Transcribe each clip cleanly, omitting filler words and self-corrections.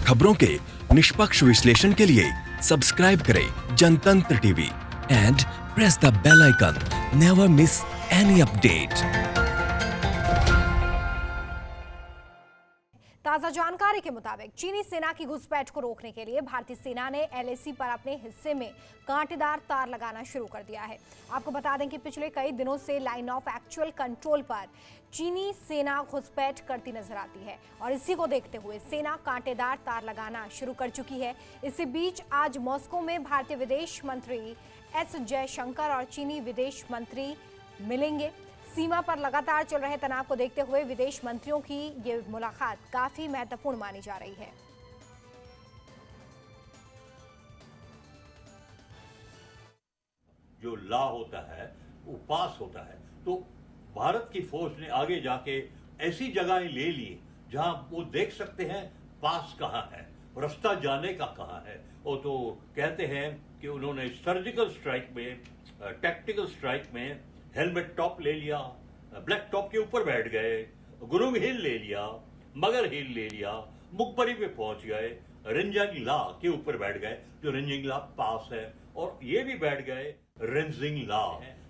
खबरों के निष्पक्ष विश्लेषण के लिए सब्सक्राइब करें Jantantra TV and press the bell icon. Never miss any update. ताजा जानकारी के मुताबिक चीनी सेना की घुसपैठ को रोकने के लिए भारतीय सेना ने एलएसी पर अपने हिस्से में कांटेदार तार लगाना शुरू कर दिया है। आपको बता दें कि पिछले कई दिनों से लाइन ऑफ एक्चुअल कंट्रोल पर चीनी सेना घुसपैठ करती नजर आती है और इसी को देखते हुए सेना कांटेदार तार लगाना शुरू कर चुकी है। इसी बीच आज मॉस्को में भारतीय विदेश मंत्री एस जयशंकर और चीनी विदेश मंत्री मिलेंगे। सीमा पर लगातार चल रहे तनाव को देखते हुए विदेश मंत्रियों की ये मुलाकात काफी महत्वपूर्ण मानी जा रही है। जो लॉ होता है वो पास होता है, तो भारत की फौज ने आगे जाके ऐसी जगहें ले ली जहां वो देख सकते हैं पास कहां है, रास्ता जाने का कहां है। और तो कहते हैं कि उन्होंने सर्जिकल स्ट्राइक में, टैक्टिकल स्ट्राइक में हेलमेट टॉप ले लिया, ब्लैक टॉप के ऊपर बैठ गए, गुरुंग हिल ले लिया, मगर हिल ले लिया, मुखबरी पे पहुंच गए, रिंजिंग ला के ऊपर बैठ गए जो रिंजिंग ला पास है, और ये भी बैठ गए रिंजिंग ला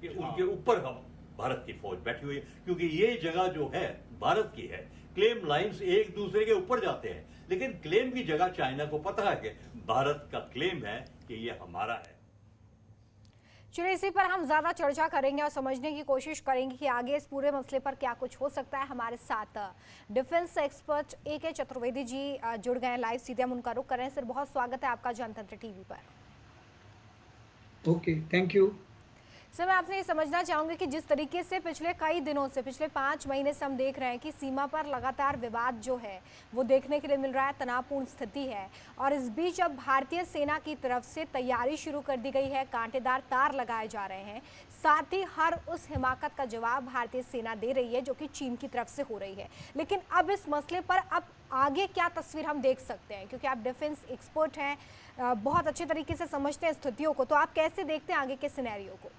कि उनके ऊपर हम भारत की फौज बैठी हुई है, क्योंकि ये जगह जो है भारत की है। क्लेम लाइंस एक दूसरे के ऊपर जाते हैं, लेकिन क्लेम की जगह चाइना को पता है कि भारत का क्लेम है कि ये हमारा है। चलिए इसी पर हम ज्यादा चर्चा करेंगे और समझने की कोशिश करेंगे कि आगे इस पूरे मसले पर क्या कुछ हो सकता है। हमारे साथ defence expert AK Chaturvedi ji जुड़ गए हैं लाइव, सीधे हम उनका रुख कर रहे हैं। सर बहुत स्वागत है आपका जनतंत्र टीवी पर। Okay, thank you. सर मैं आपसे ये समझना चाहूंगी कि जिस तरीके से पिछले कई दिनों से, पिछले 5 महीने से हम देख रहे हैं कि सीमा पर लगातार विवाद जो है वो देखने के लिए मिल रहा है, तनावपूर्ण स्थिति है, और इस बीच अब भारतीय सेना की तरफ से तैयारी शुरू कर दी गई है, कांटेदार तार लगाए जा रहे हैं, साथ ही हर उस हिमाकत का जवाब भारतीय सेना दे रही है जो कि चीन की तरफ से हो रही है। लेकिन अब इस मसले पर अब आगे क्या तस्वीर हम देख सकते हैं, क्योंकि आप डिफेंस एक्सपर्ट हैं, बहुत अच्छे तरीके से समझते हैं स्थितियों को, तो आप कैसे देखते हैं आगे के सिनेरियो को?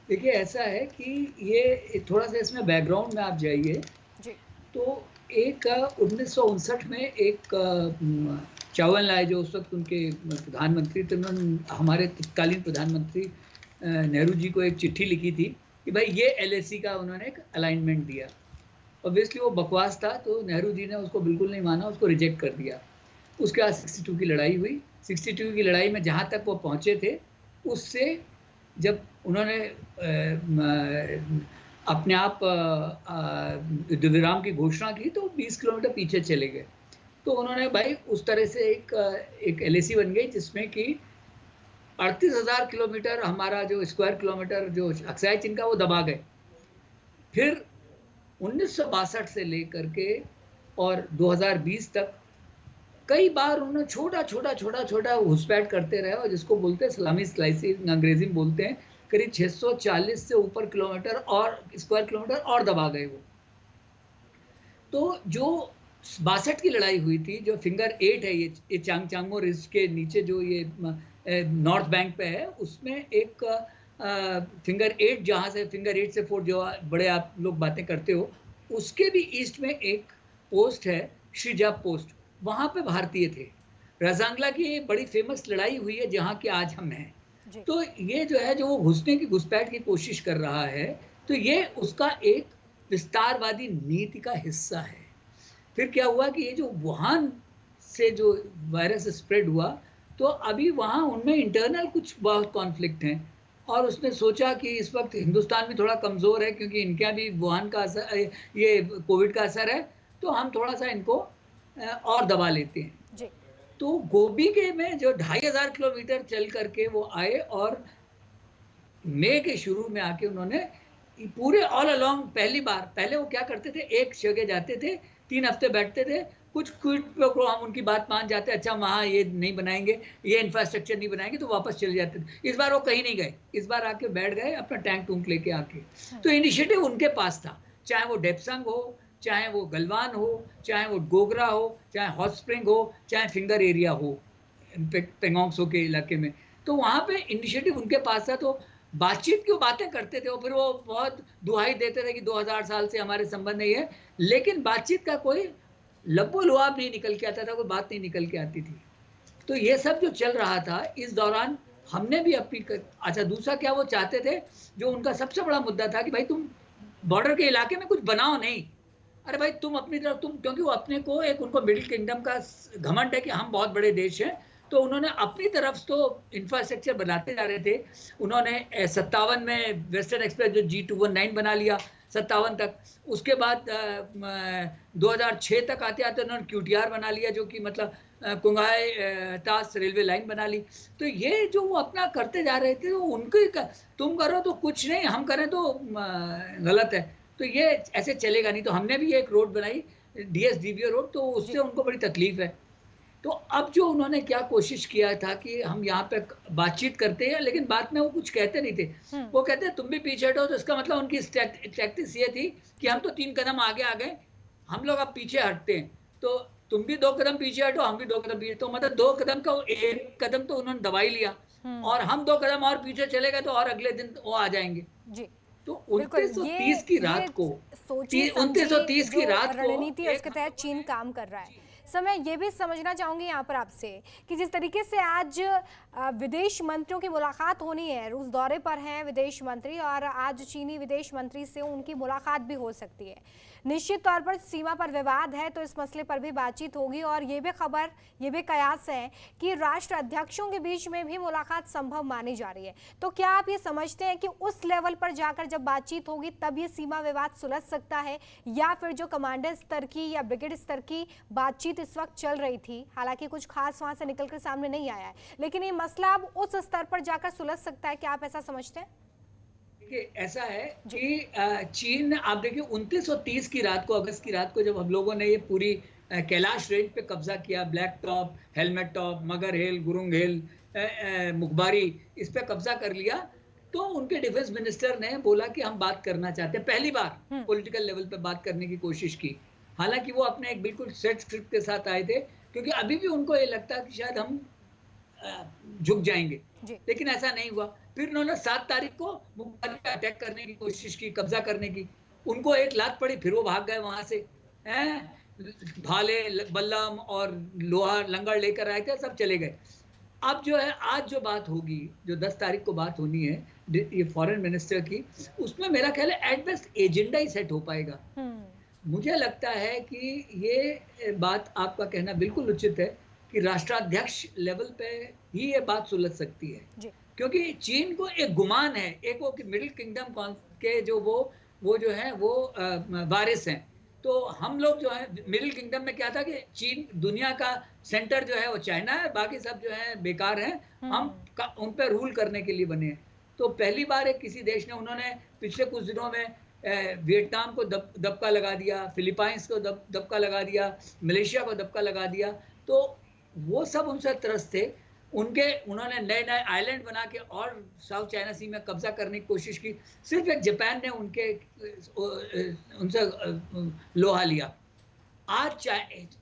देखिए ऐसा है कि ये थोड़ा सा इसमें बैकग्राउंड में आप जाइए तो एक 1959 में एक चावल लाए जो उस वक्त उनके प्रधानमंत्री थे, उन्होंने हमारे तत्कालीन प्रधानमंत्री नेहरू जी को एक चिट्ठी लिखी थी कि भाई ये LAC का उन्होंने एक अलाइनमेंट दिया। ऑब्वियसली वो बकवास था, तो नेहरू जी ने उसको बिल्कुल नहीं माना, उसको रिजेक्ट कर दिया। उसके बाद 62 की लड़ाई हुई। 62 की लड़ाई में जहाँ तक वो पहुँचे थे, उससे जब उन्होंने अपने आप युद्ध विराम की घोषणा की तो 20 किलोमीटर पीछे चले गए। तो उन्होंने भाई उस तरह से एक LAC बन गई जिसमें कि 38,000 किलोमीटर हमारा जो स्क्वायर किलोमीटर जो अक्साई चीन का वो दबा गए। फिर 1962 से लेकर के और 2020 तक कई बार उन्होंने छोटा घुसपैठ करते रहे, और जिसको बोलते हैं सलामी स्लाइसिंग अंग्रेजी में बोलते हैं। करीब 640 से ऊपर किलोमीटर और स्क्वायर किलोमीटर और दबा गए वो। तो जो 62 की लड़ाई हुई थी, जो फिंगर 8 है, ये चांगचांगो रिज के नीचे जो ये नॉर्थ बैंक पे है, उसमें एक फिंगर 8, जहाँ से फिंगर 8 से 4 जो बड़े आप लोग बातें करते हो, उसके भी ईस्ट में एक पोस्ट है, शिजा पोस्ट, वहां पे भारतीय थे। रजांगला की एक बड़ी फेमस लड़ाई हुई है जहां कि आज हम हैं। तो ये जो है, जो वो घुसने की घुसपैठ की कोशिश कर रहा है, तो ये उसका एक विस्तारवादी नीति का हिस्सा है। फिर क्या हुआ कि ये जो वुहान से जो वायरस स्प्रेड हुआ, तो अभी वहां उनमें इंटरनल कुछ बहुत कॉन्फ्लिक्ट हैं, और उसने सोचा कि इस वक्त हिंदुस्तान भी थोड़ा कमजोर है क्योंकि इनके भी वुहान का असर, ये कोविड का असर है, तो हम थोड़ा सा इनको और दबा लेते हैं जी। तो गोबी के में जो 2500 किलोमीटर चल करके वो आए, और मई के शुरू में आके उन्होंने पूरे ऑल अलोंग पहले वो क्या करते थे, एक जगह जाते थे, 3 हफ्ते बैठते थे, कुछ हम उनकी बात मान जाते, अच्छा वहाँ ये नहीं बनाएंगे, ये इंफ्रास्ट्रक्चर नहीं बनाएंगे, तो वापस चले जाते थे। इस बार वो कहीं नहीं गए, इस बार आके बैठ गए अपना टैंक टूंक लेके आके। तो इनिशिएटिव उनके पास था, चाहे वो डेप्संग हो, चाहे वो गलवान हो, चाहे वो गोगरा हो, चाहे हॉट स्प्रिंग हो, चाहे फिंगर एरिया हो पेंगोंग के इलाके में, तो वहाँ पे इनिशिएटिव उनके पास था। तो बातचीत की बातें करते थे, और फिर वो बहुत दुहाई देते थे कि 2000 साल से हमारे संबंध नहीं है, लेकिन बातचीत का कोई लब्बो लुआब नहीं निकल के आता था, कोई बात नहीं निकल के आती थी। तो ये सब जो चल रहा था इस दौरान हमने भी अपनी अच्छा दूसरा क्या वो चाहते थे, जो उनका सबसे बड़ा मुद्दा था कि भाई तुम बॉर्डर के इलाके में कुछ बनाओ नहीं, अरे भाई तुम अपनी तरफ तुम, क्योंकि वो अपने को एक उनको मिडिल किंगडम का घमंड है कि हम बहुत बड़े देश हैं, तो उन्होंने अपनी तरफ तो इंफ्रास्ट्रक्चर बनाते जा रहे थे। उन्होंने 57 में वेस्टर्न एक्सप्रेस जो G219 बना लिया 57 तक, उसके बाद 2006 तक आते आते उन्होंने QTR बना लिया, जो कि मतलब कुंगाई तास रेलवे लाइन बना ली। तो ये जो वो अपना करते जा रहे थे, वो उनके तुम करो तो कुछ नहीं, हम करें तो गलत है, तो ये ऐसे चलेगा नहीं। तो हमने भी एक रोड बनाई DSDBO रोड, तो उससे उनको बड़ी तकलीफ है। तो अब जो उन्होंने क्या कोशिश किया था कि हम यहाँ पे बातचीत करते हैं, लेकिन बात में वो कुछ कहते नहीं थे। वो कहते तुम भी पीछे हटो, तो इसका मतलब उनकी टैक्टिक्स ये थी कि हम तो 3 कदम आगे आ गए, हम लोग अब पीछे हटते हैं, तो तुम भी 2 कदम पीछे हटो, हम भी 2 कदम पीछे। तो मतलब 2 कदम का 1 कदम तो उन्होंने दबाई लिया, और हम 2 कदम और पीछे चले गए तो और अगले दिन वो आ जाएंगे जी। तो 2930 की रात को 2930 की रात को रणनीति उसके तहत चीन काम कर रहा है। सर मैं ये भी समझना चाहूंगी यहाँ पर आपसे कि जिस तरीके से आज विदेश मंत्रियों की मुलाकात होनी है, रूस दौरे पर हैं विदेश मंत्री, और आज चीनी विदेश मंत्री से उनकी मुलाकात भी हो सकती है। निश्चित तौर पर सीमा पर विवाद है तो इस मसले पर भी बातचीत होगी, और ये भी कयास है कि राष्ट्र अध्यक्षों के बीच में भी मुलाकात संभव मानी जा रही है। तो क्या आप ये समझते हैं कि उस लेवल पर जाकर जब बातचीत होगी तब ये सीमा विवाद सुलझ सकता है, या फिर जो कमांडर स्तर की या ब्रिगेड स्तर की बातचीत इस वक्त चल रही थी, हालांकि कुछ खास वहां से निकलकर सामने नहीं आया है, लेकिन ये मसला अब उस स्तर पर जाकर सुलझ सकता है, क्या आप ऐसा समझते हैं? देखिए ऐसा है कि चीन, आप देखिए 2930 की रात को, अगस्त की रात को, जब हम लोगों ने ये पूरी कैलाश रेंज पे कब्जा किया, ब्लैक टॉप, हेलमेट टॉप, मगर हिल, गुरुंग हिल, मुखबारी, इस पे कब्जा कर लिया, तो उनके डिफेंस मिनिस्टर ने बोला कि हम बात करना चाहते हैं। पहली बार पॉलिटिकल लेवल पे बात करने की कोशिश की, हालांकि वो अपने एक बिल्कुल सेट स्क्रिप्ट के साथ आए थे, क्योंकि अभी भी उनको ये लगता कि शायद हम झुक जाएंगे, लेकिन ऐसा नहीं हुआ। फिर उन्होंने 7 तारीख को मुखबारी पे अटैक करने की कोशिश की, कब्जा करने की, उनको एक लात पड़ी, फिर वो भाग गए वहां से, भाले, बल्लम और लोहा लंगड़ लेकर आए थे, सब चले गए। अब जो है आज जो बात होगी, जो 10 तारीख को बात होनी है ये फॉरेन मिनिस्टर की, उसमें मेरा ख्याल है at best agenda he set हो पाएगा। मुझे लगता है कि ये बात आपका कहना बिल्कुल उचित है कि राष्ट्राध्यक्ष लेवल पे ही ये बात सुलझ सकती है, क्योंकि चीन को एक गुमान है, एक वो कि मिडिल किंगडम के जो वो जो है वो वारिस हैं। तो हम लोग जो है मिडिल किंगडम में क्या था कि चीन दुनिया का सेंटर जो है वो चाइना है, बाकी सब जो है बेकार हैं, हम उन पर रूल करने के लिए बने हैं। तो पहली बार एक किसी देश ने, उन्होंने पिछले कुछ दिनों में वियतनाम को दबका लगा दिया, फिलीपाइंस को दबका लगा दिया, मलेशिया को दबका लगा दिया, तो वो सब उनसे त्रस्त थे। उन्होंने नए नए आइलैंड बना के और साउथ चाइना सी में कब्जा करने की कोशिश की। सिर्फ एक जापान ने उनसे लोहा लिया। आज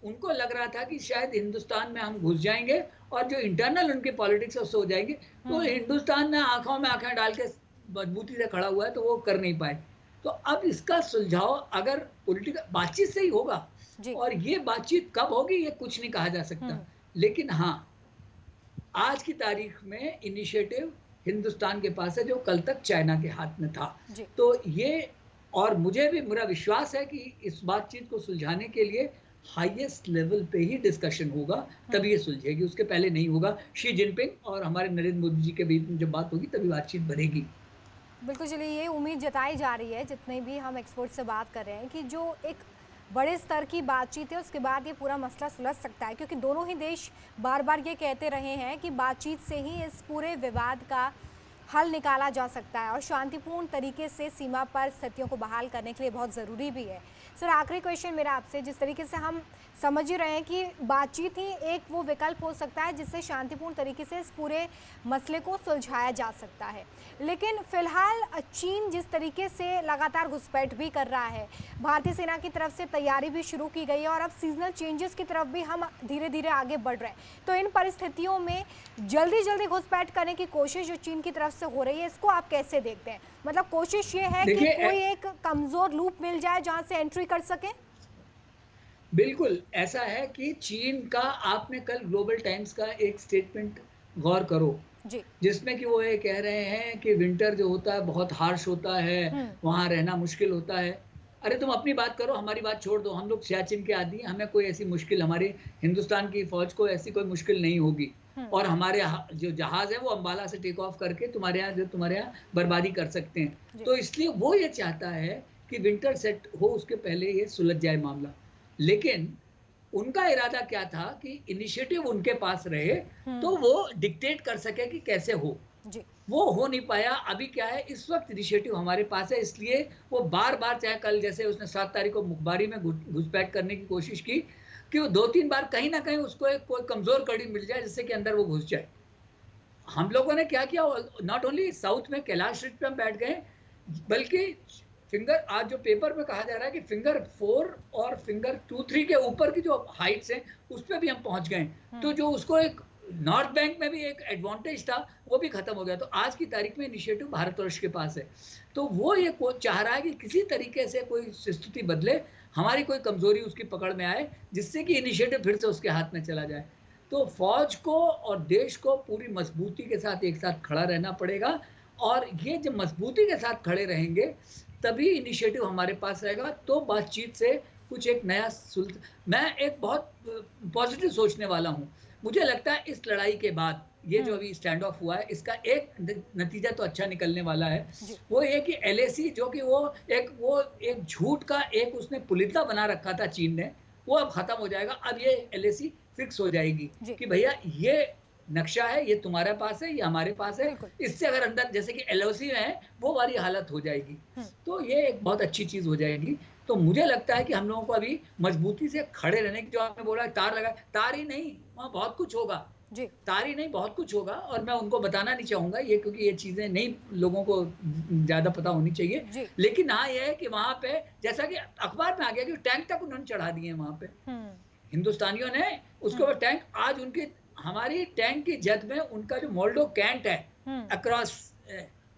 उनको लग रहा था कि शायद हिंदुस्तान में हम घुस जाएंगे और जो इंटरनल उनके पॉलिटिक्स है उससे हो जाएंगे, तो हिंदुस्तान ने आंखों में आंखें डाल के मजबूती से खड़ा हुआ है, तो वो कर नहीं पाए। तो अब इसका सुलझाव अगर पॉलिटिकल बातचीत से ही होगा, और ये बातचीत कब होगी ये कुछ नहीं कहा जा सकता, लेकिन हाँ आज की तारीख में इनिशिएटिव हिंदुस्तान के पास है, जो कल तक चाइना के हाथ में था। तो ये, और मुझे भी मेरा विश्वास है कि इस बातचीत को सुलझाने के लिए हाईएस्ट लेवल पे ही डिस्कशन होगा, तभी ये सुलझेगी, उसके पहले नहीं होगा। शी जिनपिंग और हमारे नरेंद्र मोदी जी के बीच में जब बात होगी तभी बातचीत बनेगी। बिल्कुल, चलिए ये उम्मीद जताई जा रही है, जितने भी हम एक्सपर्ट से बात कर रहे हैं, कि जो एक बड़े स्तर की बातचीत है उसके बाद ये पूरा मसला सुलझ सकता है, क्योंकि दोनों ही देश बार बार ये कहते रहे हैं कि बातचीत से ही इस पूरे विवाद का हल निकाला जा सकता है और शांतिपूर्ण तरीके से सीमा पर स्थितियों को बहाल करने के लिए बहुत ज़रूरी भी है। सर आखिरी क्वेश्चन मेरा आपसे, जिस तरीके से हम समझ ही रहे हैं कि बातचीत ही एक वो विकल्प हो सकता है जिससे शांतिपूर्ण तरीके से इस पूरे मसले को सुलझाया जा सकता है, लेकिन फिलहाल चीन जिस तरीके से लगातार घुसपैठ भी कर रहा है, भारतीय सेना की तरफ से तैयारी भी शुरू की गई है और अब सीजनल चेंजेस की तरफ भी हम धीरे धीरे आगे बढ़ रहे हैं, तो इन परिस्थितियों में जल्दी घुसपैठ करने की कोशिश जो चीन की तरफ से हो रही है, इसको आप कैसे देखते हैं? मतलब कोशिश ये है कि कोई एक कमजोर लूप मिल जाए जहां से एंट्री कर सके? बिल्कुल ऐसा है कि चीन का, आपने कल ग्लोबल टाइम्स का एक स्टेटमेंट गौर करो, जी। जिसमें कि वो ये कह रहे हैं कि विंटर जो होता है बहुत हार्श होता है, वहाँ रहना मुश्किल होता है। अरे तुम अपनी बात करो, हमारी बात छोड़ दो। हम लोग सियाचिन के आदमी हैं, हमें कोई ऐसी मुश्किल, हमारी हिंदुस्तान की फौज को ऐसी कोई मुश्किल नहीं होगी। और हमारे जो जहाज है वो अंबाला से टेक ऑफ करके तुम्हारे यहाँ बर्बादी कर सकते हैं। जी। तो इसलिए वो ये चाहता है कि विंटर सेट हो उसके पहले ये सुलझ जाए मामला। लेकिन उनका इरादा क्या था कि इनिशिएटिव उनके पास रहे, तो वो डिक्टेट कर सके कि कैसे हो। जी। वो हो नहीं पाया। अभी क्या है, इस वक्त इनिशिएटिव हमारे पास है, इसलिए वो बार बार, चाहे कल जैसे उसने 7 तारीख को मुखबारी में घुसपैठ करने की कोशिश की, कि वो 2-3 बार कहीं ना कहीं उसको एक कोई कमजोर कड़ी मिल जाए जिससे कि अंदर वो घुस जाए। हम लोगों ने क्या किया, नॉट ओनली साउथ में कैलाश रीच पे हम बैठ गए, बल्कि फिंगर, आज जो पेपर में कहा जा रहा है कि फिंगर 4 और फिंगर 2-3 के ऊपर की जो हाइट्स हैं उस पर भी हम पहुंच गए। तो जो उसको एक नॉर्थ बैंक में भी एक एडवांटेज था वो भी खत्म हो गया। तो आज की तारीख में इनिशिएटिव भारतवर्ष के पास है। तो वो ये चाह रहा है कि किसी तरीके से कोई स्थिति बदले, हमारी कोई कमजोरी उसकी पकड़ में आए, जिससे कि इनिशिएटिव फिर से उसके हाथ में चला जाए। तो फौज को और देश को पूरी मजबूती के साथ एक साथ खड़ा रहना पड़ेगा, और ये जब मजबूती के साथ खड़े रहेंगे तभी इनिशिएटिव हमारे पास रहेगा। तो बातचीत से कुछ एक नया मैं एक बहुत पॉजिटिव सोचने वाला हूँ। मुझे लगता है इस लड़ाई के बाद ये जो अभी स्टैंड ऑफ हुआ है, इसका एक नतीजा तो अच्छा निकलने वाला है। वो ये कि एलएसी, जो कि वो एक झूठ का एक उसने पुलिंदा बना रखा था चीन ने, वो अब खत्म हो जाएगा। अब ये एलएसी फिक्स हो जाएगी कि भैया ये नक्शा है, ये तुम्हारे पास है, ये हमारे पास है। इससे अगर अंदर जैसे कि एलओसी में है वो वाली हालत हो जाएगी, तो ये एक बहुत अच्छी चीज हो जाएगी। तो मुझे लगता है कि हम लोगों को अभी मजबूती से खड़े रहने की, जो आपने बोला तार लगा, तार ही नहीं, वहाँ बहुत कुछ होगा जी। तार ही नहीं, बहुत कुछ होगा। और मैं उनको बताना नहीं चाहूंगा ये, क्योंकि ये चीजें नहीं लोगों को ज्यादा पता होनी चाहिए। लेकिन हाँ ये है कि वहां पे, जैसा कि अखबार में आ गया कि टैंक तक उन्होंने चढ़ा दिए हैं वहां पे, हिंदुस्तानियों ने उसके ऊपर टैंक। आज उनकी, हमारी टैंक की जद में उनका जो मोल्डो कैंट है अक्रॉस,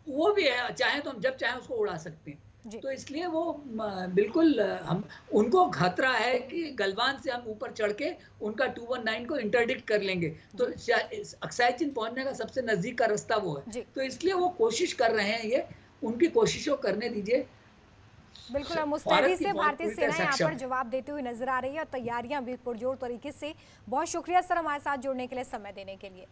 वो भी है, चाहे तो हम जब चाहे उसको उड़ा सकते हैं। तो इसलिए वो बिल्कुल, हम उनको खतरा है कि गलवान से हम ऊपर चढ़ के उनका 219 को इंटरडिक्ट कर लेंगे। तो अक्साई चीन पहुंचने का सबसे नजदीक का रास्ता वो है। तो इसलिए वो कोशिश कर रहे हैं, ये उनकी कोशिशों करने दीजिए। बिल्कुल, मुस्तैदी से भारतीय सेना यहाँ पर जवाब देते हुए नजर आ रही है और तैयारियां भी पुरजोर तरीके से। बहुत शुक्रिया सर हमारे साथ जुड़ने के लिए, समय देने के लिए।